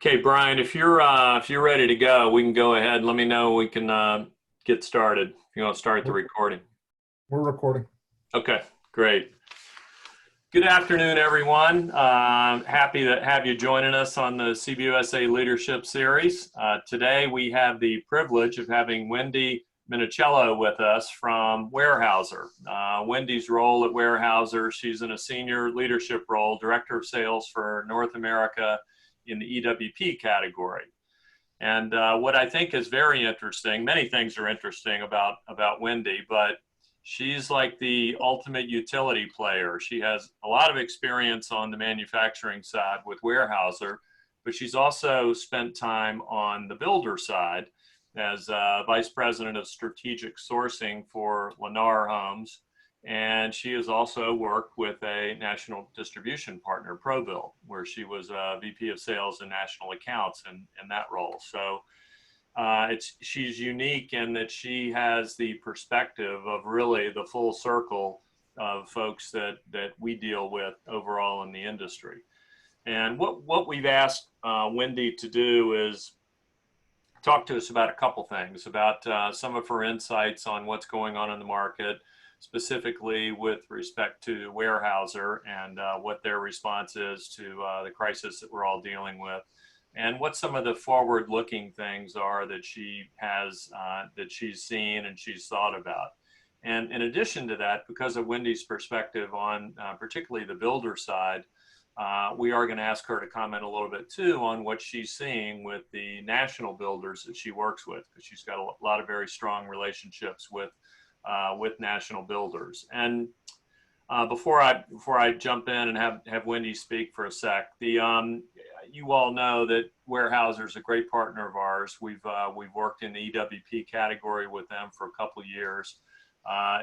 Okay, Brian, if you're ready to go, we can go ahead. Let me know. We can get started. If you want to start the We're, recording. we're recording. Okay, great. Good afternoon, everyone. Happy to have you joining us on the CBUSA Leadership Series. Today we have the privilege of having Wendy Minicello with us from Weyerhaeuser. Wendy's role at Weyerhaeuser, she's in a senior leadership role, Director of Sales for North America in the EWP category. And what I think is very interesting, many things are interesting about Wendy, but she's like the ultimate utility player. She has a lot of experience on the manufacturing side with Weyerhaeuser, but she's also spent time on the builder side as Vice President of Strategic Sourcing for Lennar Homes. And she has also worked with a national distribution partner, ProBuild, where she was a VP of Sales and National Accounts in that role. So she's unique in that she has the perspective of really the full circle of folks that we deal with overall in the industry. And what we've asked Wendy to do is talk to us about a couple things, about some of her insights on what's going on in the market, specifically with respect to Weyerhaeuser and what their response is to the crisis that we're all dealing with, and what some of the forward-looking things are that she has, that she's seen and she's thought about. And in addition to that, because of Wendy's perspective on particularly the builder side, we are going to ask her to comment a little bit too on what she's seeing with the national builders that she works with, because she's got a lot of very strong relationships with national builders. And before I jump in and have Wendy speak for a sec, you all know that Weyerhaeuser is a great partner of ours. We've worked in the EWP category with them for a couple of years.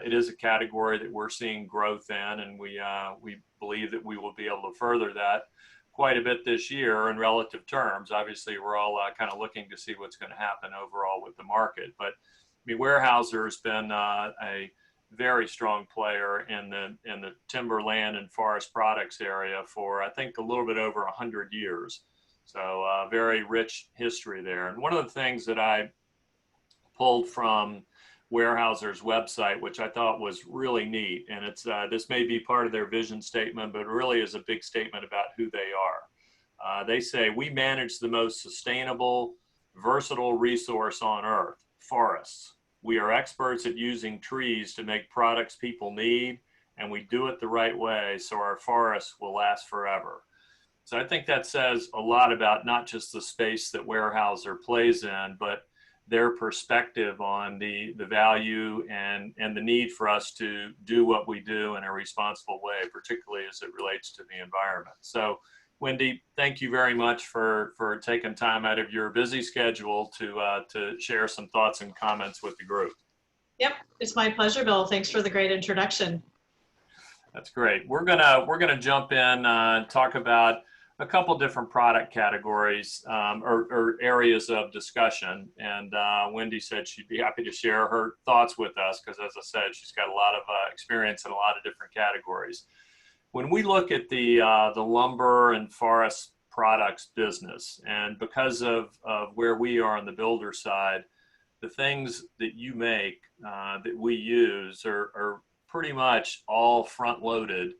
It is a category that we're seeing growth in, and we believe that we will be able to further that quite a bit this year in relative terms. Obviously, we're all kind of looking to see what's going to happen overall with the market, but I mean, Weyerhaeuser has been a very strong player in the timber, land, and forest products area for, I think, a little bit over 100 years. So very rich history there. And one of the things that I pulled from Weyerhaeuser's website, which I thought was really neat, and it's this may be part of their vision statement, but it really is a big statement about who they are. They say, "We manage the most sustainable, versatile resource on earth, forests. We are experts at using trees to make products people need, and we do it the right way so our forests will last forever." So I think that says a lot about not just the space that Weyerhaeuser plays in, but their perspective on the value and the need for us to do what we do in a responsible way, particularly as it relates to the environment. So Wendy, thank you very much for taking time out of your busy schedule to share some thoughts and comments with the group. Yep, it's my pleasure, Bill. Thanks for the great introduction. That's great. We're gonna jump in and talk about a couple different product categories or areas of discussion. And Wendy said she'd be happy to share her thoughts with us because, as I said, she's got a lot of experience in a lot of different categories. When we look at the lumber and forest products business, and because of where we are on the builder side, the things that you make that we use are pretty much all front loaded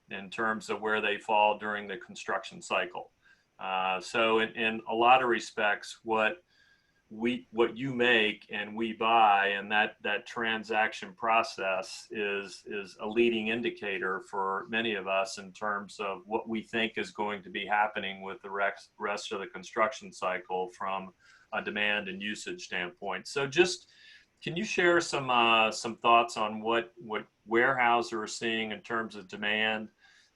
in terms of where they fall during the construction cycle. So in a lot of respects, what you make and we buy, and that transaction process is a leading indicator for many of us in terms of what we think is going to be happening with the rest of the construction cycle from a demand and usage standpoint. So just, can you share some thoughts on what Weyerhaeuser is seeing in terms of demand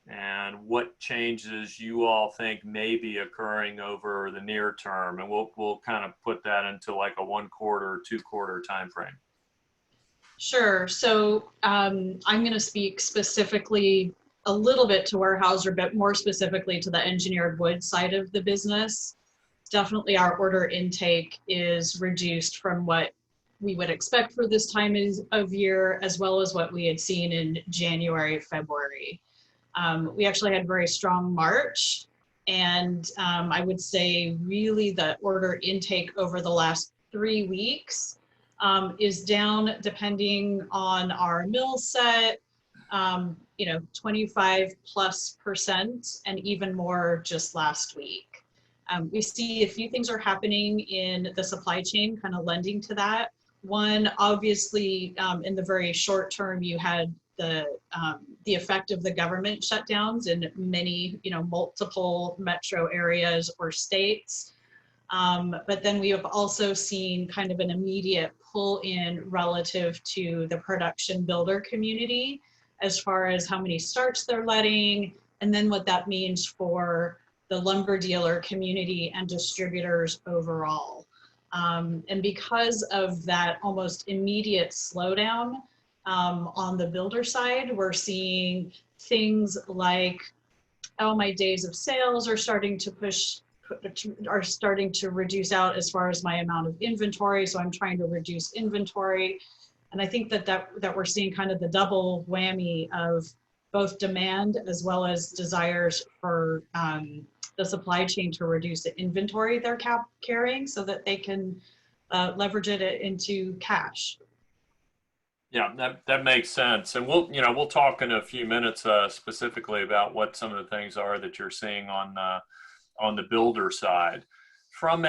and what changes you all think may be occurring over the near term? And we'll kind of put that into like a 1 quarter, 2 quarter time frame. Sure. So I'm going to speak specifically a little bit to Weyerhaeuser, but more specifically to the engineered wood side of the business. Definitely our order intake is reduced from what we would expect for this time of year, as well as what we had seen in January, February. We actually had a very strong March, And I would say really the order intake over the last 3 weeks is down, depending on our mill set, 25+%, and even more just last week. We see a few things are happening in the supply chain, kind of lending to that. One, obviously, in the very short term, you had the effect of the government shutdowns in many, multiple metro areas or states. But then we have also seen kind of an immediate pull in relative to the production builder community, as far as how many starts they're letting, and then what that means for the lumber dealer community and distributors overall. And because of that almost immediate slowdown on the builder side, we're seeing things like, oh, my days of sales are starting to reduce out as far as my amount of inventory. So I'm trying to reduce inventory. And I think that we're seeing kind of the double whammy of both demand as well as desires for the supply chain to reduce the inventory they're carrying so that they can leverage it into cash. Yeah, that makes sense. And we'll talk in a few minutes specifically about what some of the things are that you're seeing on the builder side. From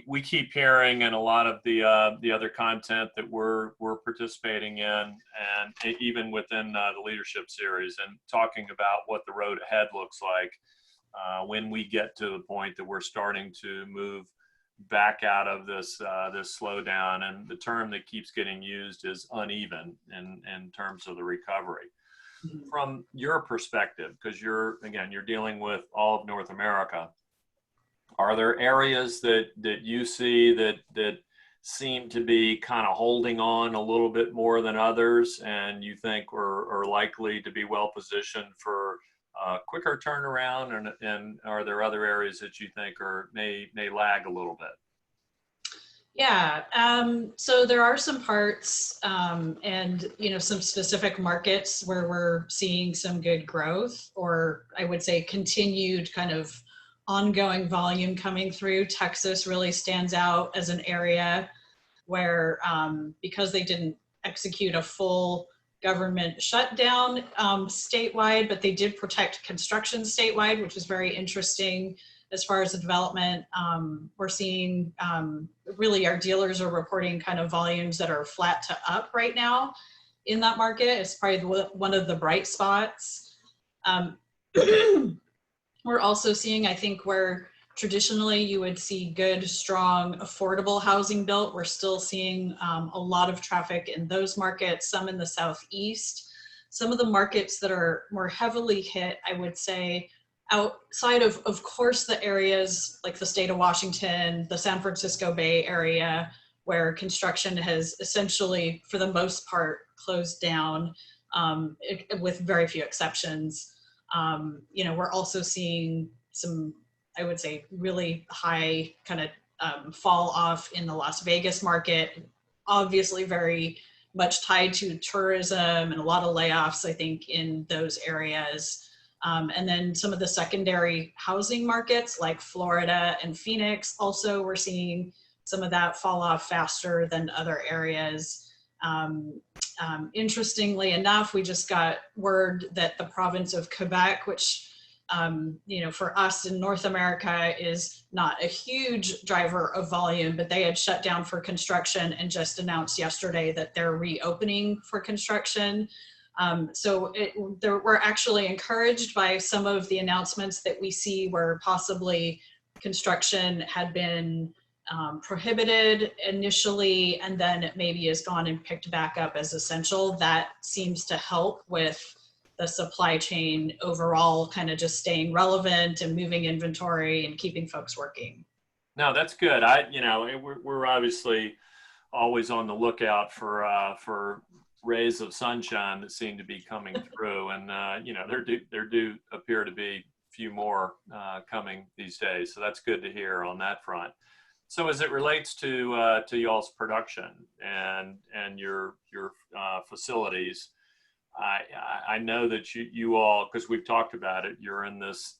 we keep hearing in a lot of the other content that we're participating in, and even within the leadership series, and talking about what the road ahead looks like when we get to the point that we're starting to move back out of this slowdown. And the term that keeps getting used is uneven in terms of the recovery. Mm-hmm. From your perspective, because you're dealing with all of North America, are there areas that you see that seem to be kind of holding on a little bit more than others, and you think are likely to be well positioned for quicker turnaround, and are there other areas that you think may lag a little bit? Yeah, so there are some parts and some specific markets where we're seeing some good growth, or I would say continued kind of ongoing volume coming through. Texas really stands out as an area where because they didn't execute a full government shutdown statewide, but they did protect construction statewide, which was very interesting as far as the development. We're seeing really our dealers are reporting kind of volumes that are flat to up right now in that market. It's probably one of the bright spots. We're also seeing, I think, where traditionally you would see good, strong, affordable housing built, we're still seeing a lot of traffic in those markets, some in the Southeast. Some of the markets that are more heavily hit, I would say, outside of course, the areas like the state of Washington, the San Francisco Bay Area, where construction has essentially, for the most part, closed down with very few exceptions. We're also seeing some, I would say, really high kind of fall off in the Las Vegas market, obviously very much tied to tourism and a lot of layoffs, I think, in those areas. And then some of the secondary housing markets like Florida and Phoenix, also we're seeing some of that fall off faster than other areas. Interestingly enough, we just got word that the province of Quebec, which for us in North America is not a huge driver of volume, but they had shut down for construction and just announced yesterday that they're reopening for construction. So we're actually encouraged by some of the announcements that we see where possibly construction had been prohibited initially, and then it maybe has gone and picked back up as essential. That seems to help with the supply chain overall, kind of just staying relevant and moving inventory and keeping folks working. No, that's good. We're obviously always on the lookout for rays of sunshine that seem to be coming through, and there do appear to be a few more coming these days. So that's good to hear on that front. So as it relates to y'all's production and your facilities, I know that you all, because we've talked about it, you're in this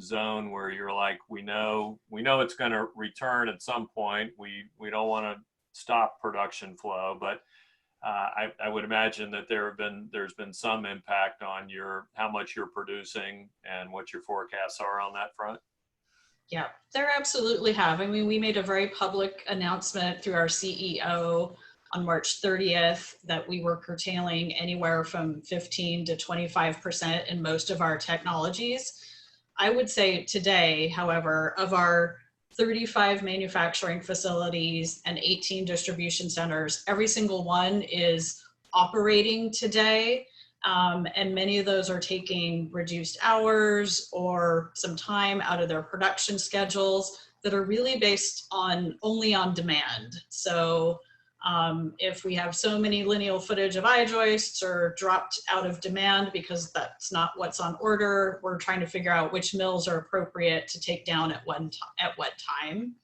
zone where you're like, we know it's going to return at some point. We don't want to stop production flow, but I would imagine that there's been some impact on how much you're producing and what your forecasts are on that front. Yeah, there absolutely have. I mean, we made a very public announcement through our CEO on March 30th that we were curtailing anywhere from 15 to 25% in most of our technologies. I would say today, however, of our 35 manufacturing facilities and 18 distribution centers, every single one is operating today. And many of those are taking reduced hours or some time out of their production schedules that are really based only on demand. So if we have so many lineal footage of I-joists or dropped out of demand because that's not what's on order, we're trying to figure out which mills are appropriate to take down at what time.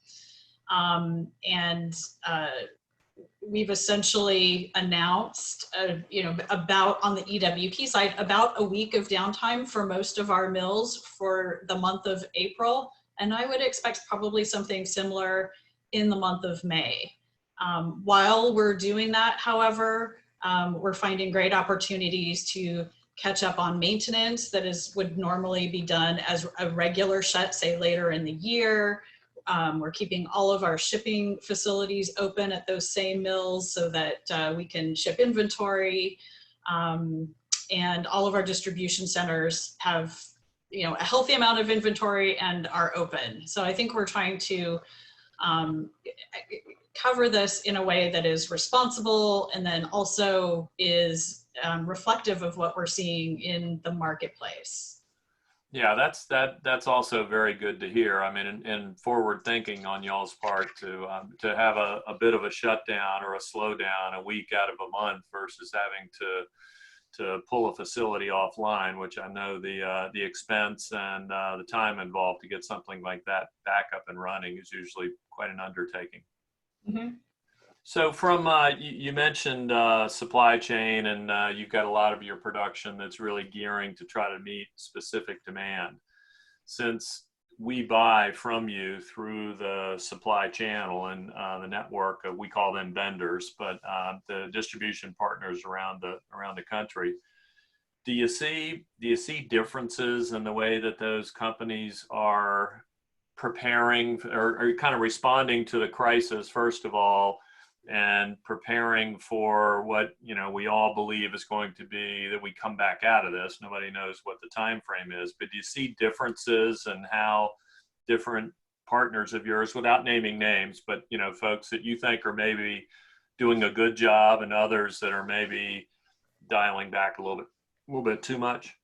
We've essentially announced, about on the EWP side, about a week of downtime for most of our mills for the month of April. And I would expect probably something similar in the month of May. While we're doing that, however, we're finding great opportunities to catch up on maintenance that would normally be done as a regular shut, say later in the year. We're keeping all of our shipping facilities open at those same mills so that we can ship inventory. And all of our distribution centers have, a healthy amount of inventory and are open. So I think we're trying to cover this in a way that is responsible and then also is reflective of what we're seeing in the marketplace. Yeah, that's also very good to hear. I mean, and forward thinking on y'all's part to have a bit of a shutdown or a slowdown a week out of a month versus having to pull a facility offline, which I know the expense and the time involved to get something like that back up and running is usually quite an undertaking. Mm-hmm. So from, you mentioned supply chain, and you've got a lot of your production that's really gearing to try to meet specific demand. Since we buy from you through the supply channel and the network, we call them vendors, but the distribution partners around the country, do you see differences in the way that those companies are preparing or kind of responding to the crisis, first of all, and preparing for what we all believe is going to be that we come back out of this? Nobody knows what the time frame is, but do you see differences in how different partners of yours, without naming names, but folks that you think are maybe doing a good job and others that are maybe dialing back a little bit too much?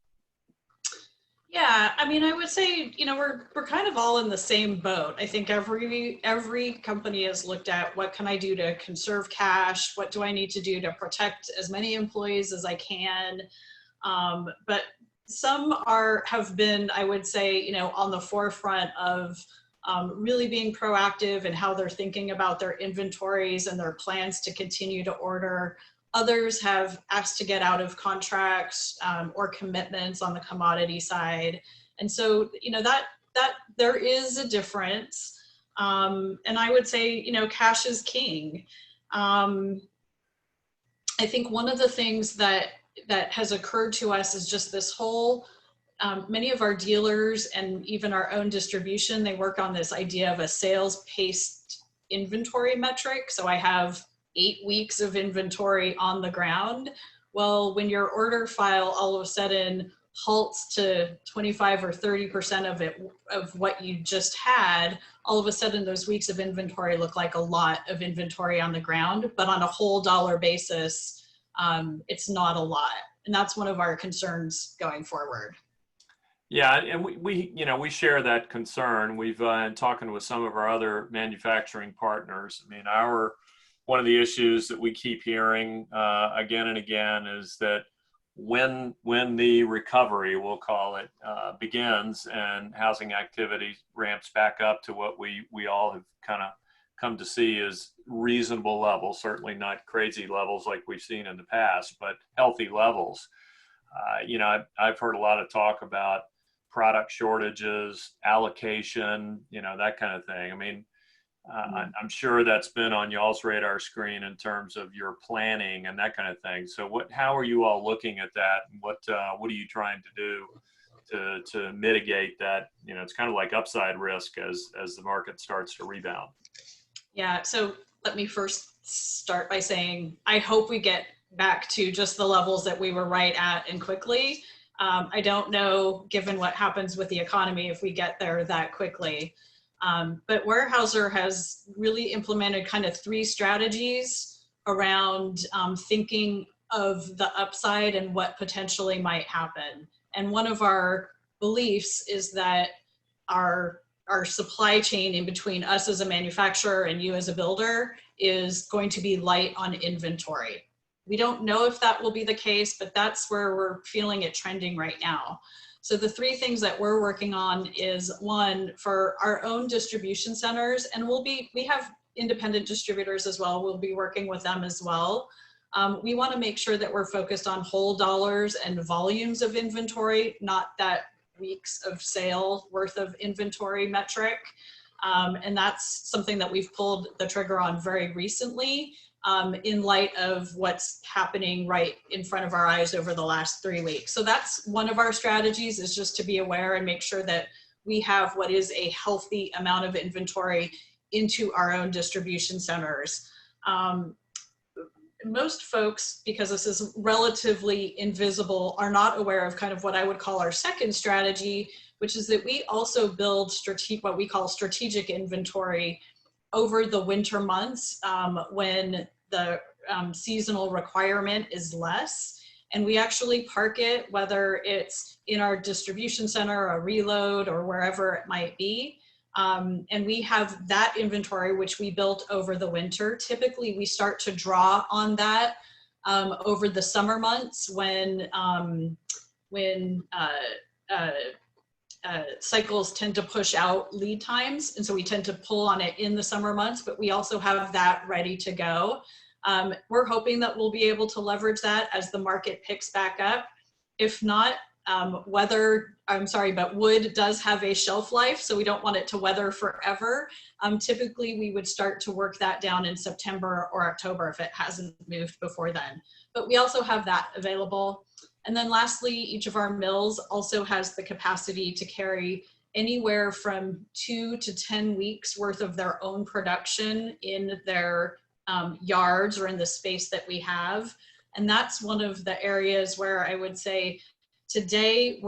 Yeah, I mean, I would say, we're kind of all in the same boat. I think every company has looked at what can I do to conserve cash? What do I need to do to protect as many employees as I can? But some have been, I would say, on the forefront of really being proactive in how they're thinking about their inventories and their plans to continue to order. Others have asked to get out of contracts or commitments on the commodity side. And so, that there is a difference. And I would say, cash is king. I think one of the things that has occurred to us is just this whole, many of our dealers and even our own distribution, they work on this idea of a sales-paced inventory metric. So I have 8 weeks of inventory on the ground. Well, when your order file all of a sudden halts to 25 or 30% of what you just had, all of a sudden those weeks of inventory look like a lot of inventory on the ground, but on a whole dollar basis, it's not a lot. And that's one of our concerns going forward. Yeah, and we share that concern. We've been talking with some of our other manufacturing partners. I mean, one of the issues that we keep hearing again and again is that when the recovery, we'll call it, begins and housing activity ramps back up to what we all have kind of come to see as reasonable levels, certainly not crazy levels like we've seen in the past, but healthy levels. I've heard a lot of talk about product shortages, allocation, that kind of thing. I mean, I'm sure that's been on y'all's radar screen in terms of your planning and that kind of thing. So how are you all looking at that, and what are you trying to do to mitigate that? It's kind of like upside risk as the market starts to rebound. Yeah, so let me first start by saying I hope we get back to just the levels that we were right at and quickly. I don't know, given what happens with the economy, if we get there that quickly. But Weyerhaeuser has really implemented kind of 3 strategies around thinking of the upside and what potentially might happen. And one of our beliefs is that our supply chain in between us as a manufacturer and you as a builder is going to be light on inventory. We don't know if that will be the case, but that's where we're feeling it trending right now. So the 3 things that we're working on is, 1, for our own distribution centers, and we have independent distributors as well. We'll be working with them as well. We want to make sure that we're focused on whole dollars and volumes of inventory, not that weeks of sale worth of inventory metric. And that's something that we've pulled the trigger on very recently, in light of what's happening right in front of our eyes over the last 3 weeks. So that's one of our strategies, is just to be aware and make sure that we have what is a healthy amount of inventory into our own distribution centers. Most folks, because this is relatively invisible, are not aware of kind of what I would call our second strategy, which is that we also build what we call strategic inventory over the winter months, when the seasonal requirement is less. And we actually park it, whether it's in our distribution center, a reload, or wherever it might be. And we have that inventory, which we built over the winter. Typically, we start to draw on that over the summer months when cycles tend to push out lead times. And so we tend to pull on it in the summer months, but we also have that ready to go. We're hoping that we'll be able to leverage that as the market picks back up. If not, but wood does have a shelf life, so we don't want it to weather forever. Typically, we would start to work that down in September or October if it hasn't moved before then. But we also have that available. And then lastly, each of our mills also has the capacity to carry anywhere from 2 to 10 weeks worth of their own production in their yards or in the space that we have. And that's one of the areas where I would say today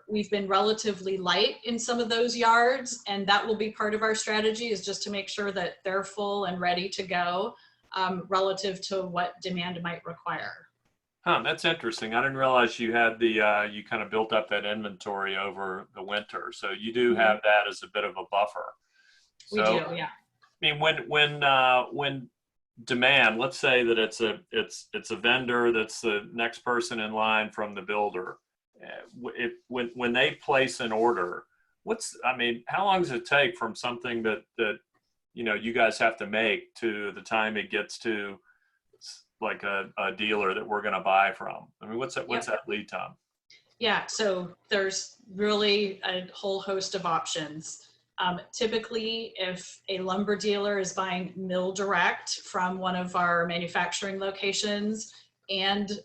we've been relatively light in some of those yards, and that will be part of our strategy, is just to make sure that they're full and ready to go relative to what demand might require. Huh, that's interesting. I didn't realize you had you kind of built up that inventory over the winter. So you do have that as a bit of a buffer. We do, yeah. I mean, when demand, let's say that it's a vendor that's the next person in line from the builder. When they place an order, how long does it take from something that you guys have to make to the time it gets to like a dealer that we're going to buy from? I mean, what's that lead time? Yeah, so there's really a whole host of options. Typically, if a lumber dealer is buying mill direct from one of our manufacturing locations and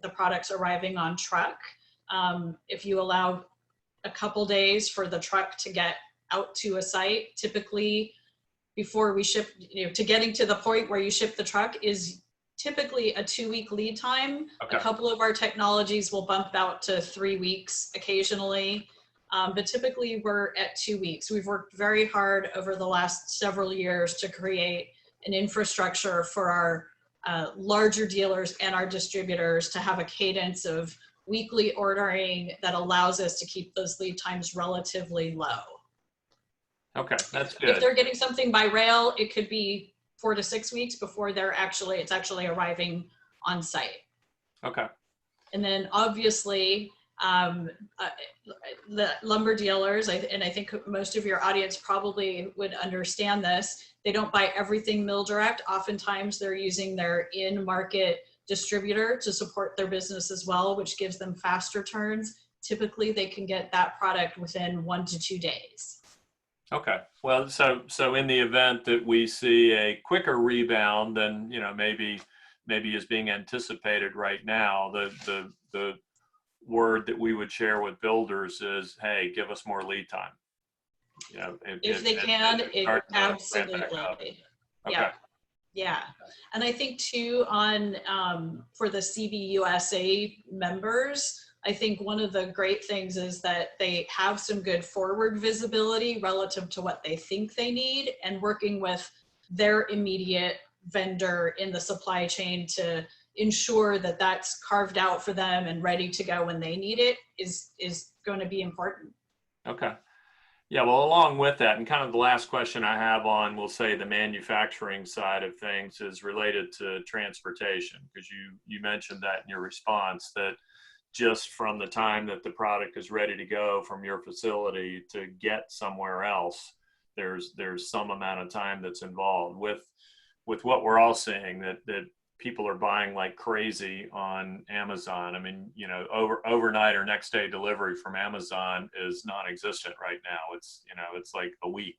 the products arriving on truck, if you allow a couple days for the truck to get out to a site, typically before we ship, to getting to the point where you ship the truck is typically a 2-week lead time. Okay. A couple of our technologies will bump out to 3 weeks occasionally, but typically we're at 2 weeks. We've worked very hard over the last several years to create an infrastructure for our larger dealers and our distributors to have a cadence of weekly ordering that allows us to keep those lead times relatively low. Okay, that's good. If they're getting something by rail, it could be 4 to 6 weeks before it's actually arriving on site. Okay. And then obviously, the lumber dealers, and I think most of your audience probably would understand this, they don't buy everything mill direct. Oftentimes they're using their in-market distributor to support their business as well, which gives them faster turns. Typically they can get that product within 1 to 2 days. Okay. Well, so in the event that we see a quicker rebound than, maybe is being anticipated right now, the word that we would share with builders is, hey, give us more lead time. If they can, absolutely. Okay. Yeah. Yeah. And I think too, on for the CBUSA members, I think one of the great things is that they have some good forward visibility relative to what they think they need, and working with their immediate vendor in the supply chain to ensure that that's carved out for them and ready to go when they need it is going to be important. Okay. Yeah, well, along with that, and kind of the last question I have on, we'll say, the manufacturing side of things is related to transportation, because you mentioned that in your response, that just from the time that the product is ready to go from your facility to get somewhere else, there's some amount of time that's involved with what we're all seeing, that people are buying like crazy on Amazon. I mean, overnight or next day delivery from Amazon is non-existent right now. It's like a week.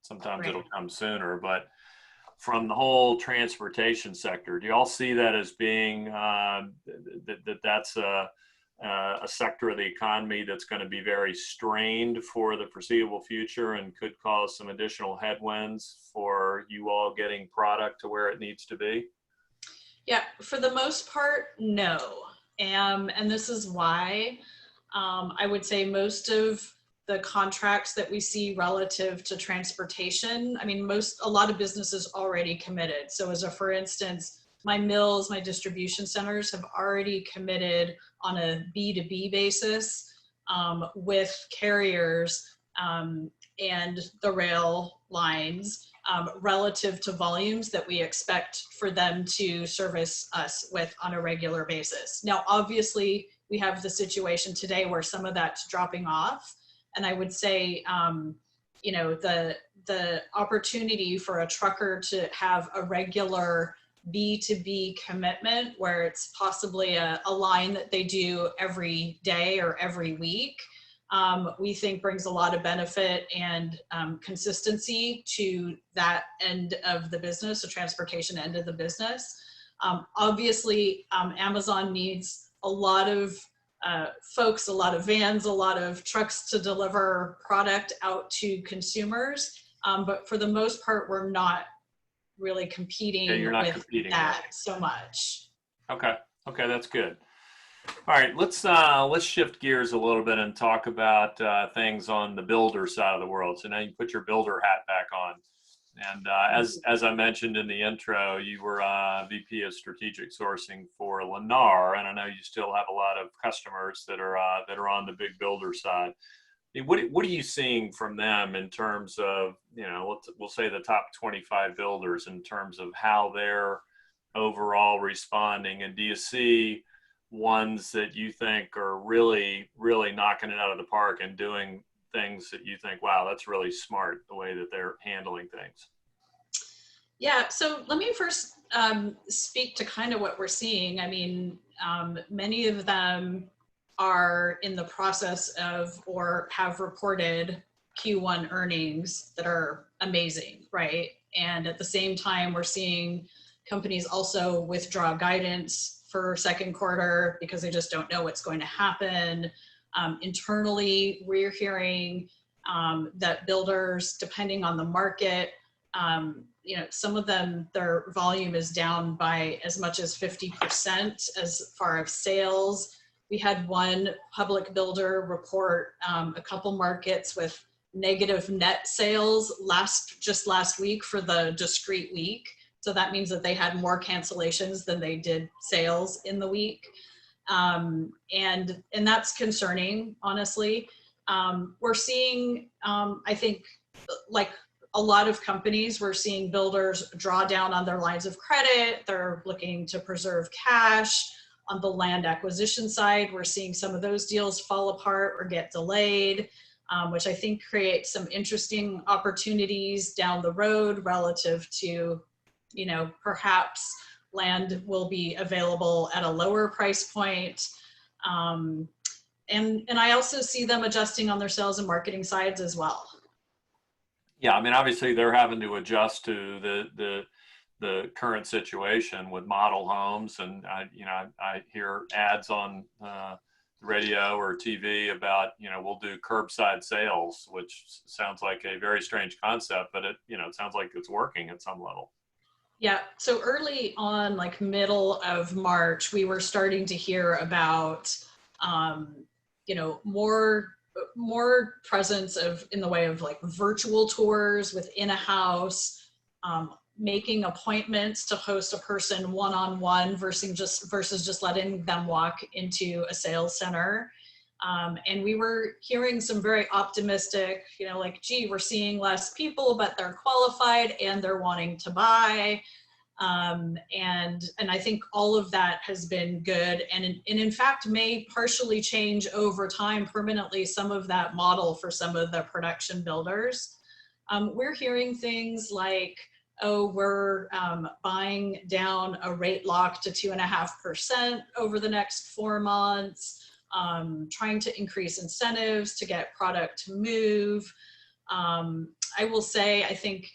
Sometimes Right. It'll come sooner, but from the whole transportation sector, do you all see that as being that's a sector of the economy that's going to be very strained for the foreseeable future and could cause some additional headwinds for you all getting product to where it needs to be? Yeah, for the most part, no. And this is why I would say most of the contracts that we see relative to transportation, I mean, a lot of businesses already committed. So for instance, my mills, my distribution centers have already committed on a B2B basis with carriers and the rail lines relative to volumes that we expect for them to service us with on a regular basis. Now, obviously, we have the situation today where some of that's dropping off. And I would say, the opportunity for a trucker to have a regular B2B commitment where it's possibly a line that they do every day or every week, we think brings a lot of benefit and consistency to that end of the business, the transportation end of the business. Obviously, Amazon needs a lot of folks, a lot of vans, a lot of trucks to deliver product out to consumers. But for the most part, we're not really competing with that so much. Okay, that's good. All right, let's shift gears a little bit and talk about things on the builder side of the world. So now you put your builder hat back on, and as I mentioned in the intro, you were VP of Strategic Sourcing for Lennar, and I know you still have a lot of customers that are on the big builder side. What are you seeing from them in terms of, we'll say the top 25 builders, in terms of how they're overall responding, and do you see ones that you think are really, really knocking it out of the park and doing things that you think, wow, that's really smart, the way that they're handling things? Yeah, so let me first speak to kind of what we're seeing. I mean, many of them are in the process of or have reported Q1 earnings that are amazing, right? And at the same time, we're seeing companies also withdraw guidance for second quarter because they just don't know what's going to happen. Internally, we're hearing that builders, depending on the market, some of them, their volume is down by as much as 50% as far as sales. We had one public builder report a couple markets with negative net sales just last week for the discrete week. So that means that they had more cancellations than they did sales in the week. And that's concerning, honestly. We're seeing, I think, like a lot of companies, we're seeing builders draw down on their lines of credit. They're looking to preserve cash. On the land acquisition side, we're seeing some of those deals fall apart or get delayed, which I think creates some interesting opportunities down the road relative to, you know, perhaps land will be available at a lower price point. And I also see them adjusting on their sales and marketing sides as well. Yeah, I mean, obviously they're having to adjust to the current situation with model homes, and I hear ads on the radio or TV about, you know, we'll do curbside sales, which sounds like a very strange concept, but it sounds like it's working at some level. Yeah, so early on, like middle of March, we were starting to hear about, more presence of in the way of like virtual tours within a house, making appointments to host a person one-on-one versus just letting them walk into a sales center. And we were hearing some very optimistic, like, gee, we're seeing less people, but they're qualified and they're wanting to buy. And I think all of that has been good, and in fact may partially change over time permanently some of that model for some of the production builders. We're hearing things like, oh, we're buying down a rate lock to 2.5% over the next 4 months, trying to increase incentives to get product to move. I will say, I think,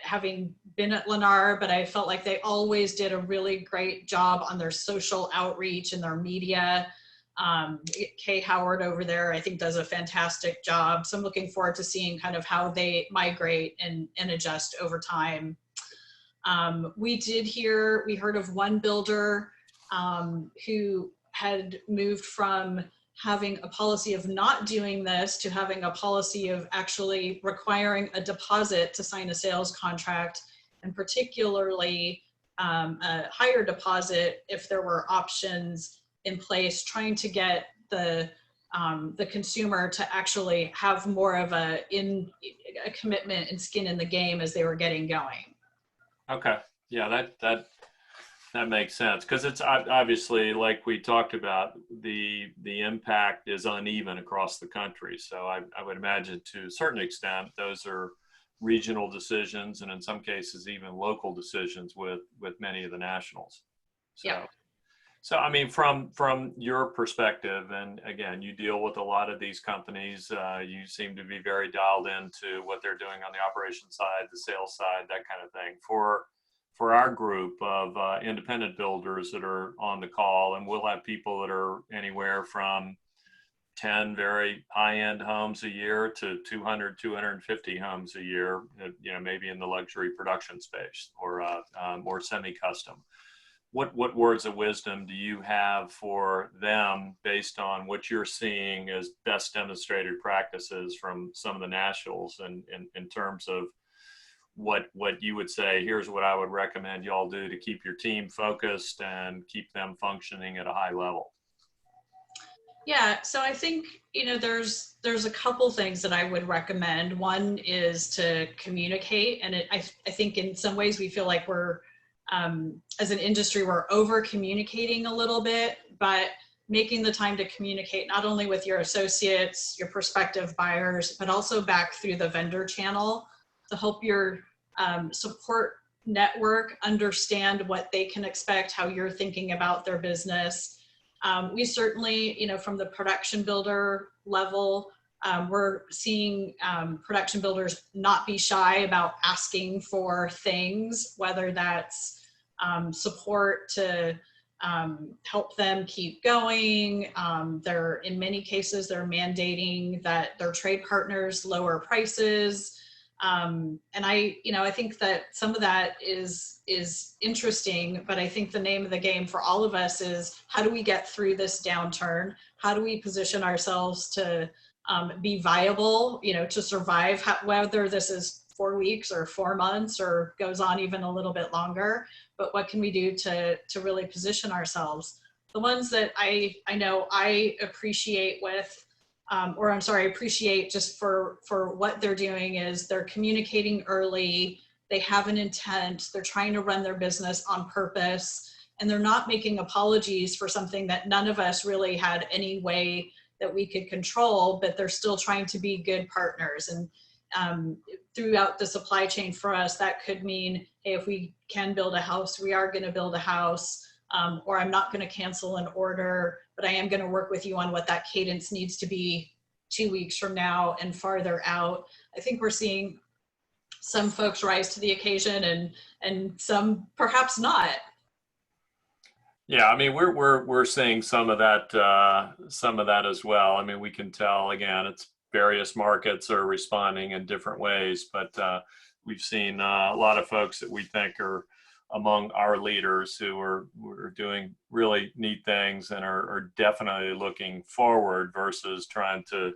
having been at Lennar, but I felt like they always did a really great job on their social outreach and their media. Kay Howard over there, I think, does a fantastic job. So I'm looking forward to seeing kind of how they migrate and adjust over time. We heard of one builder who had moved from having a policy of not doing this to having a policy of actually requiring a deposit to sign a sales contract, and particularly a higher deposit if there were options in place, trying to get the consumer to actually have more of a commitment and skin in the game as they were getting going. Okay, yeah, that makes sense, because it's obviously, like we talked about, the impact is uneven across the country. So I would imagine to a certain extent those are regional decisions, and in some cases even local decisions with many of the nationals. So, yeah. So I mean, from your perspective, and again, you deal with a lot of these companies, you seem to be very dialed into what they're doing on the operations side, the sales side, that kind of thing. For our group of independent builders that are on the call, and we'll have people that are anywhere from 10 very high-end homes a year to 200, 250 homes a year, maybe in the luxury production space or more semi-custom. What words of wisdom do you have for them based on what you're seeing as best demonstrated practices from some of the nationals, and in terms of what you would say, here's what I would recommend y'all do to keep your team focused and keep them functioning at a high level? Yeah, so I think, there's a couple things that I would recommend. One is to communicate, and I think in some ways we feel like we're, as an industry, we're over communicating a little bit, but making the time to communicate not only with your associates, your prospective buyers, but also back through the vendor channel to help your support network understand what they can expect, how you're thinking about their business. We certainly, from the production builder level, we're seeing production builders not be shy about asking for things, whether that's support to help them keep going. In many cases, they're mandating that their trade partners lower prices. And I think that some of that is interesting, but I think the name of the game for all of us is, how do we get through this downturn? How do we position ourselves to be viable, to survive, whether this is 4 weeks or 4 months or goes on even a little bit longer, but what can we do to really position ourselves? The ones that I know I appreciate appreciate just for what they're doing is they're communicating early, they have an intent, they're trying to run their business on purpose, and they're not making apologies for something that none of us really had any way that we could control, but they're still trying to be good partners. And throughout the supply chain for us, that could mean, hey, if we can build a house, we are going to build a house, or I'm not going to cancel an order, but I am going to work with you on what that cadence needs to be 2 weeks from now and farther out. I think we're seeing some folks rise to the occasion and some perhaps not. Yeah, I mean, we're seeing some of that as well. I mean, we can tell, again, it's various markets are responding in different ways, but we've seen a lot of folks that we think are among our leaders who are doing really neat things and are definitely looking forward versus trying to,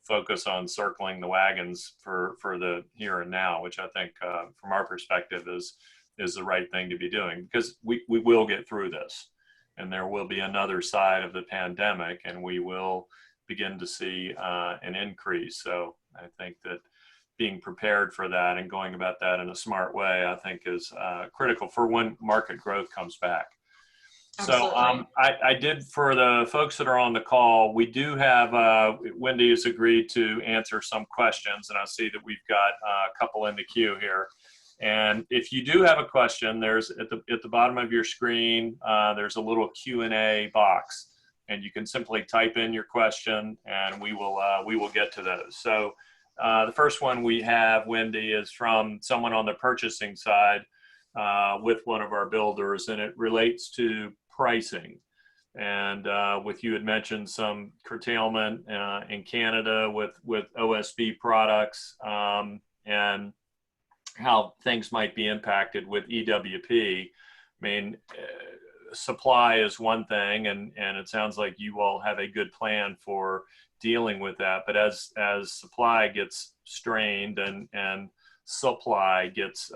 focus on circling the wagons for the here and now, which I think from our perspective is the right thing to be doing, because we will get through this, and there will be another side of the pandemic, and we will begin to see an increase. So I think that being prepared for that and going about that in a smart way, I think is critical for when market growth comes back. Absolutely. So I did, for the folks that are on the call, we do have, Wendy has agreed to answer some questions, and I see that we've got a couple in the queue here. And if you do have a question, there's at the bottom of your screen, there's a little Q&A box, and you can simply type in your question, and we will get to those. So the first one we have, Wendy, is from someone on the purchasing side with one of our builders, and it relates to pricing. And with you had mentioned some curtailment in Canada with OSB products, and how things might be impacted with EWP. I mean, supply is one thing, and it sounds like you all have a good plan for dealing with that. But as supply gets strained and supply gets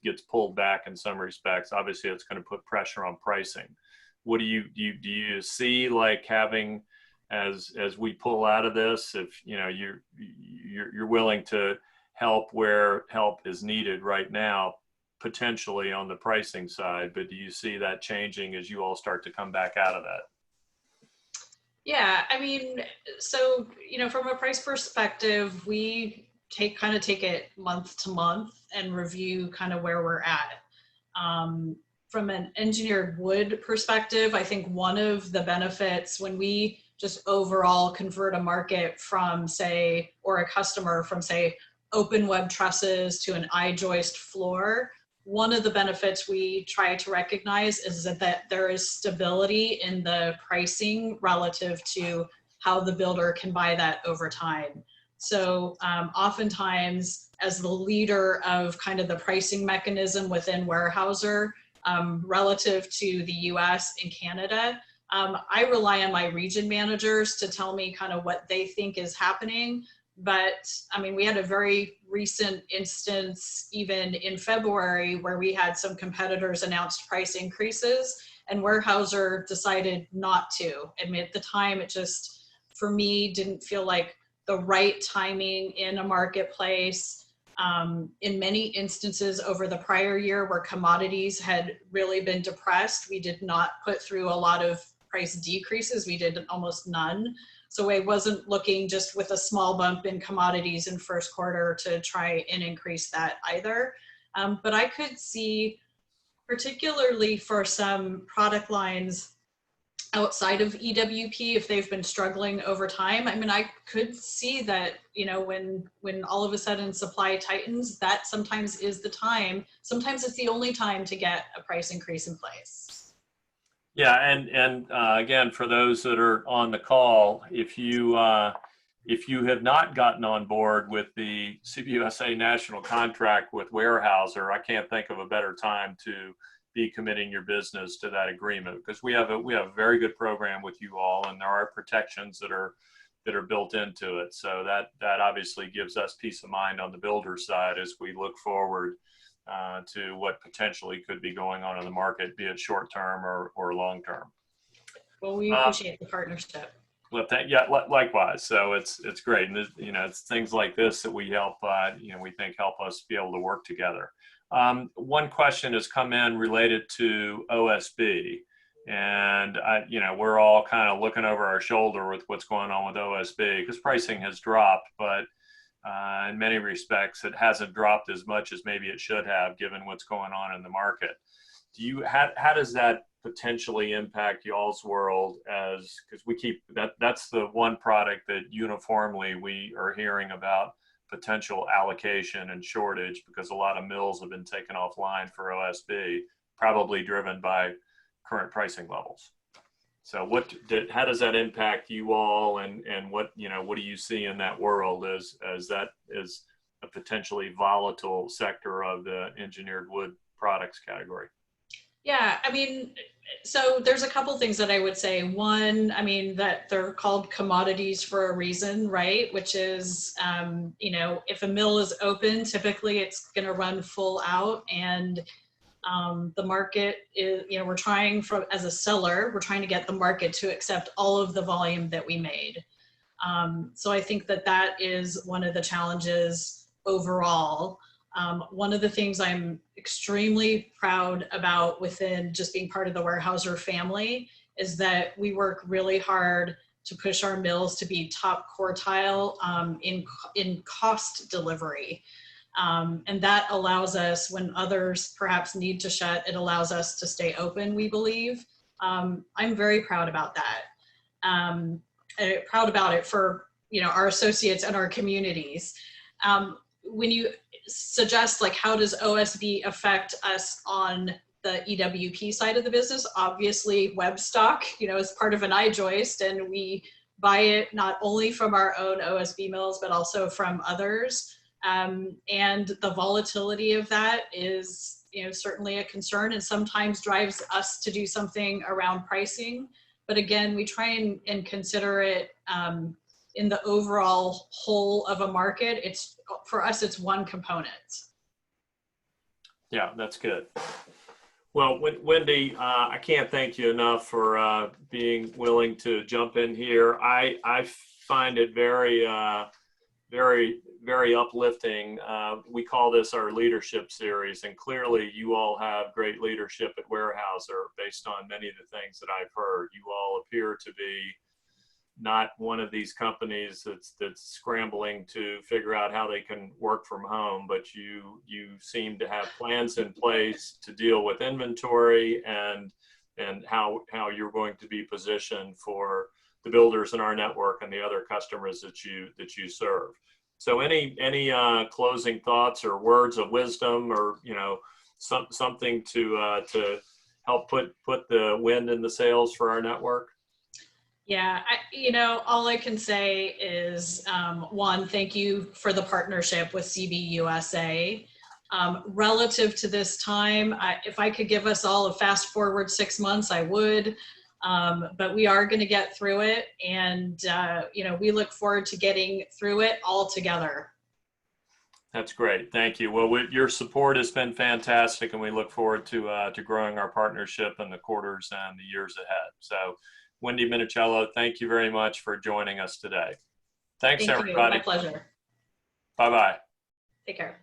gets pulled back in some respects, obviously it's going to put pressure on pricing. What do you see, like, having, as we pull out of this, if you're willing to help where help is needed right now, potentially on the pricing side, but do you see that changing as you all start to come back out of that? Yeah, I mean, so, from a price perspective, we take it month to month and review kind of where we're at. From an engineered wood perspective, I think one of the benefits when we just overall convert a market from, say, or a customer from, say, open web trusses to an I-joist floor, one of the benefits we try to recognize is that there is stability in the pricing relative to how the builder can buy that over time. So oftentimes, as the leader of kind of the pricing mechanism within Weyerhaeuser, relative to the US and Canada, I rely on my region managers to tell me kind of what they think is happening. But I mean, we had a very recent instance, even in February, where we had some competitors announced price increases, and Weyerhaeuser decided not to. I mean, at the time, it just, for me, didn't feel like the right timing in a marketplace. In many instances over the prior year where commodities had really been depressed, we did not put through a lot of price decreases. We did almost none. So I wasn't looking just with a small bump in commodities in first quarter to try and increase that either. But I could see, particularly for some product lines outside of EWP, if they've been struggling over time, I mean, I could see that, when all of a sudden supply tightens, that sometimes is the time. Sometimes it's the only time to get a price increase in place. Yeah, and again, for those that are on the call, if you have not gotten on board with the CBUSA national contract with Weyerhaeuser, I can't think of a better time to be committing your business to that agreement, because we have a very good program with you all, and there are protections that are built into it. So that obviously gives us peace of mind on the builder side as we look forward to what potentially could be going on in the market, be it short term or long term. Well, we appreciate the partnership. Well, likewise. So it's great, and it's things like this that we help we think help us be able to work together. One question has come in related to OSB, and we're all kind of looking over our shoulder with what's going on with OSB because pricing has dropped, but in many respects, it hasn't dropped as much as maybe it should have, given what's going on in the market. How does that potentially impact y'all's world? Because that's the one product that uniformly we are hearing about potential allocation and shortage, because a lot of mills have been taken offline for OSB, probably driven by current pricing levels. So how does that impact you all, and what do you see in that world as that is a potentially volatile sector of the engineered wood products category? Yeah, I mean, so there's a couple things that I would say. One, I mean, that they're called commodities for a reason, right? Which is, if a mill is open, typically it's going to run full out, and the market is, we're trying as a seller, we're trying to get the market to accept all of the volume that we made. So I think that is one of the challenges overall. One of the things I'm extremely proud about within just being part of the Weyerhaeuser family is that we work really hard to push our mills to be top quartile in cost delivery. And that allows us, when others perhaps need to shut, it allows us to stay open, we believe. I'm very proud about that. Proud about it for our associates and our communities. When you suggest, like, how does OSB affect us on the EWP side of the business? Obviously, web stock, is part of an I-joist, and we buy it not only from our own OSB mills, but also from others. And the volatility of that is, certainly a concern, and sometimes drives us to do something around pricing. But again, we try and consider it in the overall whole of a market. For us, it's one component. Yeah, that's good. Well, Wendy, I can't thank you enough for being willing to jump in here. I find it very, very uplifting. We call this our leadership series, and clearly you all have great leadership at Weyerhaeuser based on many of the things that I've heard. You all appear to be not one of these companies that's scrambling to figure out how they can work from home, but you seem to have plans in place to deal with inventory and how you're going to be positioned for the builders in our network and the other customers that you serve. So any closing thoughts or words of wisdom, or something to help put the wind in the sails for our network? Yeah, all I can say is, one, thank you for the partnership with CBUSA. Relative to this time, if I could give us all a fast forward 6 months, I would. But we are going to get through it, and we look forward to getting through it all together. That's great. Thank you. Well, your support has been fantastic, and we look forward to growing our partnership in the quarters and the years ahead. So, Wendy Minichiello, thank you very much for joining us today. Thanks, everybody. My pleasure. Bye-bye. Take care.